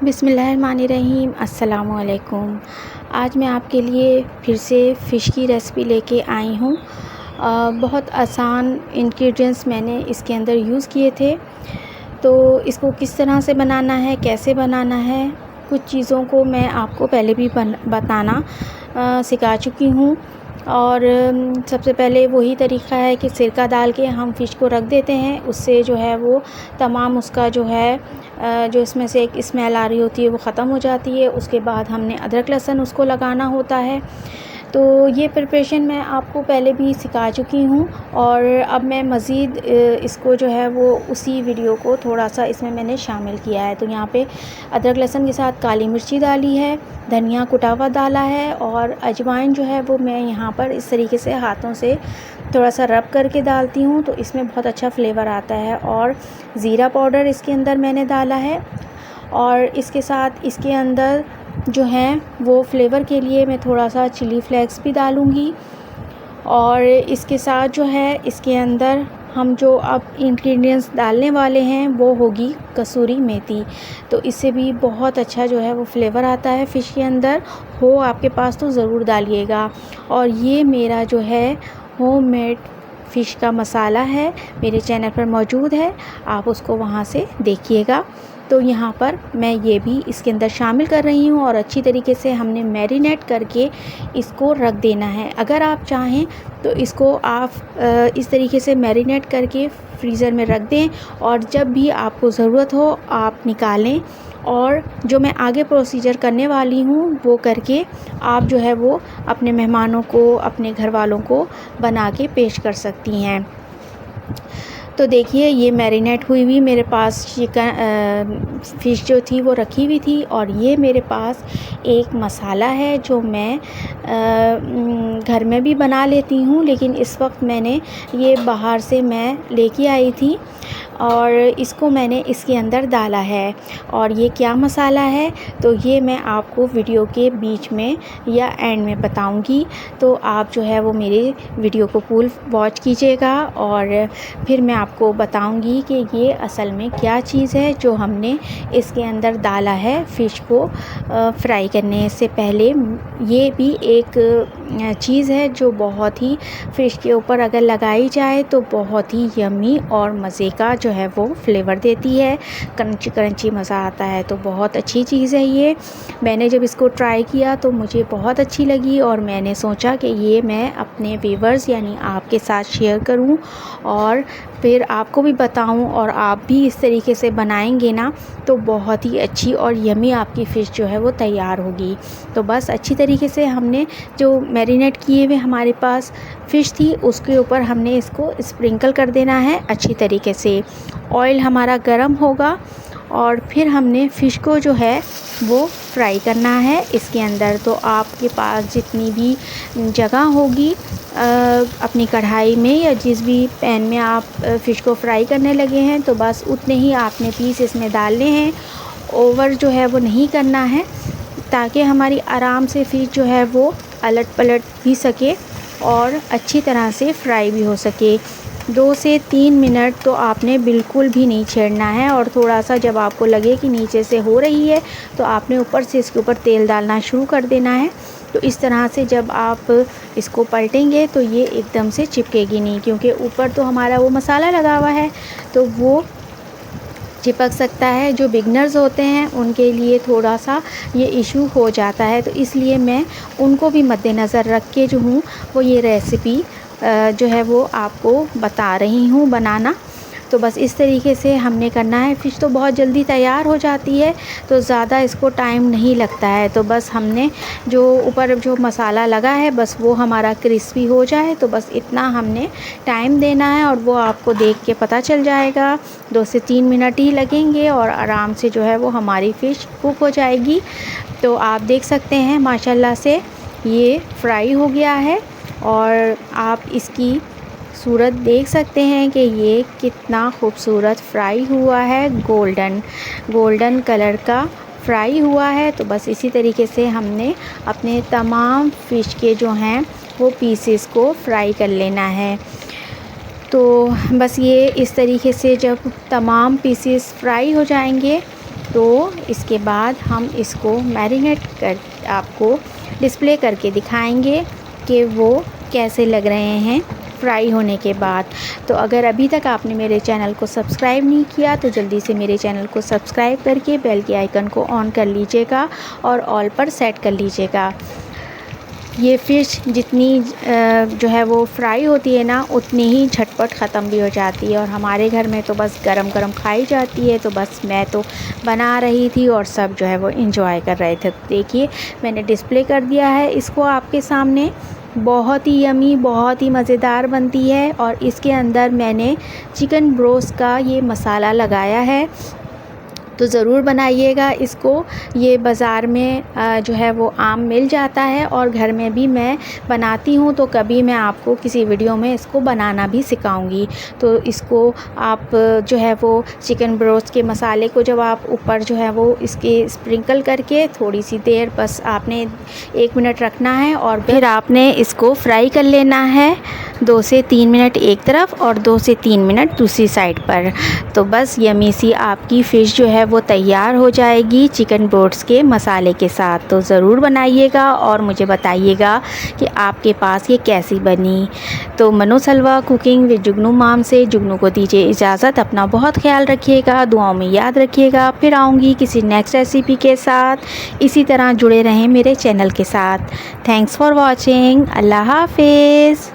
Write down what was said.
बिस्मिल्लाहिर्रहमानिर्रहीम। अस्सलामुअलैकुम। आज मैं आपके लिए फिर से फ़िश की रेसिपी लेके आई हूँ। बहुत आसान इंग्रेडिएंट्स मैंने इसके अंदर यूज़ किए थे। तो इसको किस तरह से बनाना है, कैसे बनाना है, कुछ चीज़ों को मैं आपको पहले भी बताना सिखा चुकी हूँ। और सबसे पहले वही तरीक़ा है कि सिरका डाल के हम फ़िश को रख देते हैं। उससे जो है वो तमाम उसका जो है जो इसमें से एक स्मेल आ रही होती है वो ख़त्म हो जाती है। उसके बाद हमने अदरक लहसुन उसको लगाना होता है। तो ये प्रिपरेशन मैं आपको पहले भी सिखा चुकी हूँ और अब मैं मज़ीद इसको जो है वो उसी वीडियो को थोड़ा-सा इसमें मैंने शामिल किया है। तो यहाँ पे अदरक लहसुन के साथ काली मिर्ची डाली है, धनिया कुटा हुआ डाला है और अजवाइन जो है वो मैं यहाँ पर इस तरीके से हाथों से थोड़ा-सा रब करके डालती हूँ, तो इसमें बहुत अच्छा फ्लेवर आता है। और ज़ीरा पाउडर इसके अंदर मैंने डाला है और इसके साथ इसके अंदर जो है वो फ्लेवर के लिए मैं थोड़ा-सा चिली फ्लेक्स भी डालूँगी। और इसके साथ जो है इसके अंदर हम जो अब इंग्रेडिएंट्स डालने वाले हैं वो होगी कसूरी मेथी। तो इससे भी बहुत अच्छा जो है वो फ्लेवर आता है फ़िश के अंदर। हो आपके पास तो ज़रूर डालिएगा। और ये मेरा जो है होममेड फ़िश का मसाला है, मेरे चैनल पर मौजूद है, आप उसको वहाँ से देखिएगा। तो यहाँ पर मैं ये भी इसके अंदर शामिल कर रही हूँ और अच्छी तरीके से हमने मैरिनेट करके इसको रख देना है। अगर आप चाहें तो इसको आप इस तरीके से मैरिनेट करके फ्रीज़र में रख दें और जब भी आपको ज़रूरत हो आप निकालें और जो मैं आगे प्रोसीजर करने वाली हूँ वो करके आप जो है वो अपने मेहमानों को, अपने घर वालों को बना के पेश कर सकती हैं। तो देखिए ये मैरिनेट हुई हुई मेरे पास फ़िश जो थी वो रखी हुई थी और ये मेरे पास एक मसाला है जो मैं घर में भी बना लेती हूँ, लेकिन इस वक्त मैंने ये बाहर से मैं लेके आई थी और इसको मैंने इसके अंदर डाला है। और ये क्या मसाला है तो ये मैं आपको वीडियो के बीच में या एंड में बताऊंगी। तो आप जो है वो मेरे वीडियो को फुल वॉच कीजिएगा और फिर मैं आपको बताऊंगी कि ये असल में क्या चीज़ है जो हमने इसके अंदर डाला है फ़िश को फ्राई करने से पहले। ये भी एक चीज़ है जो बहुत ही फ़िश के ऊपर अगर लगाई जाए तो बहुत ही यम्मी और मज़े का जो है वो फ्लेवर देती है, क्रंची क्रंची मज़ा आता है। तो बहुत अच्छी चीज़ है ये। मैंने जब इसको ट्राई किया तो मुझे बहुत अच्छी लगी और मैंने सोचा कि ये मैं अपने व्यूअर्स यानी आपके साथ शेयर करूं और फिर आपको भी बताऊं और आप भी इस तरीके से बनाएंगे ना तो बहुत ही अच्छी और यम्मी आपकी फ़िश जो है वो तैयार होगी। तो बस अच्छी तरीके से हमने जो मैरिनेट किए हुए हमारे पास फ़िश थी उसके ऊपर हमने इसको स्प्रिंकल कर देना है अच्छी तरीके से। ऑयल हमारा गर्म होगा और फिर हमने फ़िश को जो है वो फ्राई करना है इसके अंदर। तो आपके पास जितनी भी जगह होगी अपनी कढ़ाई में या जिस भी पैन में आप फ़िश को फ्राई करने लगे हैं तो बस उतने ही आपने पीस इसमें डालने हैं। ओवर जो है वो नहीं करना है ताकि हमारी आराम से फ़िश जो है वो अलट पलट भी सके और अच्छी तरह से फ्राई भी हो सके। 2 से 3 मिनट तो आपने बिल्कुल भी नहीं छेड़ना है और थोड़ा सा जब आपको लगे कि नीचे से हो रही है तो आपने ऊपर से इसके ऊपर तेल डालना शुरू कर देना है। तो इस तरह से जब आप इसको पलटेंगे तो ये एकदम से चिपकेगी नहीं, क्योंकि ऊपर तो हमारा वो मसाला लगा हुआ है तो वो चिपक सकता है। जो बिगनर्स होते हैं उनके लिए थोड़ा सा ये इशू हो जाता है, तो इसलिए मैं उनको भी मद्देनज़र रख के जो हूँ वो ये रेसिपी जो है वो आपको बता रही हूँ बनाना। तो बस इस तरीके से हमने करना है। फ़िश तो बहुत जल्दी तैयार हो जाती है तो ज़्यादा इसको टाइम नहीं लगता है। तो बस हमने जो ऊपर जो मसाला लगा है बस वो हमारा क्रिस्पी हो जाए तो बस इतना हमने टाइम देना है और वो आपको देख के पता चल जाएगा। 2 से 3 मिनट ही लगेंगे और आराम से जो है वो हमारी फ़िश कुक हो जाएगी। तो आप देख सकते हैं माशाल्लाह से ये फ्राई हो गया है और आप इसकी सूरत देख सकते हैं कि ये कितना खूबसूरत फ्राई हुआ है, गोल्डन कलर का फ्राई हुआ है। तो बस इसी तरीके से हमने अपने तमाम फ़िश के जो हैं वो पीसेस को फ्राई कर लेना है। तो बस ये इस तरीके से जब तमाम पीसेस फ्राई हो जाएंगे तो इसके बाद हम इसको मैरिनेट कर आपको डिस्प्ले करके दिखाएंगे कि वो कैसे लग रहे हैं फ्राई होने के बाद। तो अगर अभी तक आपने मेरे चैनल को सब्सक्राइब नहीं किया तो जल्दी से मेरे चैनल को सब्सक्राइब करके बेल के आइकन को ऑन कर लीजिएगा और ऑल पर सेट कर लीजिएगा। ये फ़िश जितनी जो है वो फ्राई होती है ना, उतनी ही झटपट ख़त्म भी हो जाती है और हमारे घर में तो बस गरम गरम खाई जाती है। तो बस मैं तो बना रही थी और सब जो है वो एंजॉय कर रहे थे। तो देखिए मैंने डिस्प्ले कर दिया है इसको आपके सामने। बहुत ही यमी, बहुत ही मज़ेदार बनती है और इसके अंदर मैंने चिकन ब्रोस्ट का ये मसाला लगाया है। तो ज़रूर बनाइएगा इसको। ये बाज़ार में जो है वो आम मिल जाता है और घर में भी मैं बनाती हूँ। तो कभी मैं आपको किसी वीडियो में इसको बनाना भी सिखाऊंगी। तो इसको आप जो है वो चिकन ब्रोस्ट के मसाले को जब आप ऊपर जो है वो इसके स्प्रिंकल करके थोड़ी सी देर बस आपने 1 मिनट रखना है और फिर आपने इसको फ्राई कर लेना है 2 से 3 मिनट एक तरफ और 2 से 3 मिनट दूसरी साइड पर। तो बस यमी सी आपकी फ़िश जो है वो तैयार हो जाएगी चिकन ब्रोस्ट के मसाले के साथ। तो ज़रूर बनाइएगा और मुझे बताइएगा कि आपके पास ये कैसी बनी। तो मनु सलवा कुकिंग विद जुगनू माम से जुगनू को दीजिए इजाज़त। अपना बहुत ख्याल रखिएगा, दुआओं में याद रखिएगा। फिर आऊँगी किसी नेक्स्ट रेसिपी के साथ। इसी तरह जुड़े रहें मेरे चैनल के साथ। Thanks for watching. अल्लाह हाफिज़।